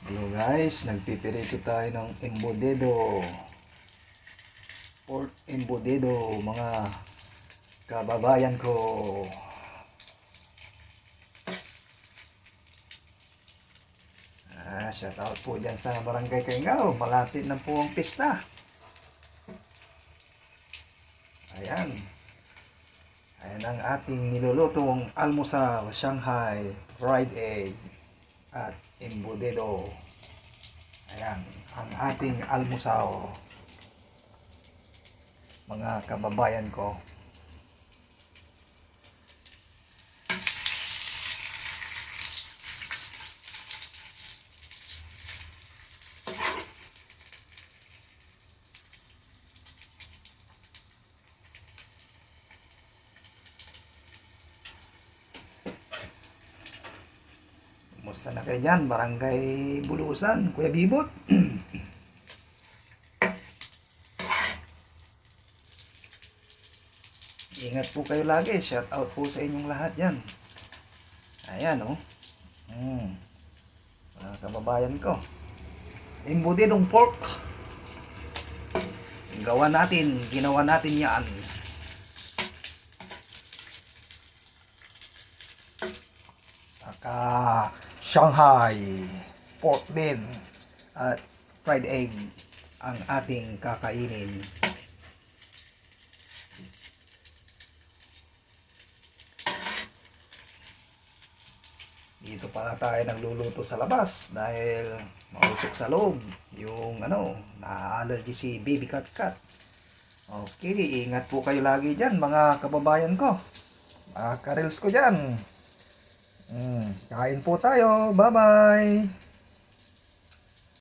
Hello guys, nagpipirito tayo ng embutido. Pork embutido, mga kababayan ko. Shout out po dyan sa Barangay Kaingaw. Malapit na po ang pista. Ayan. Ayan ang ating nilulutong almusal, Shanghai, fried egg, at embutido. Ayan, ang ating almusal, mga kababayan ko. Kumusta na kayo dyan? Barangay Bulusan, Kuya Bibot. Ingat po kayo lagi. Shout out po sa inyong lahat yan. Ayan o. Mga kababayan ko. Embutidong pork. Ginawa natin yan. Saka Shanghai pork din at fried egg ang ating kakainin. Dito pala tayo nagluluto sa labas dahil mautok sa loob yung na-allergy si Baby Cat Cat. Okay, ingat po kayo lagi dyan mga kababayan ko, mga karels ko dyan. Kain po tayo. Bye bye.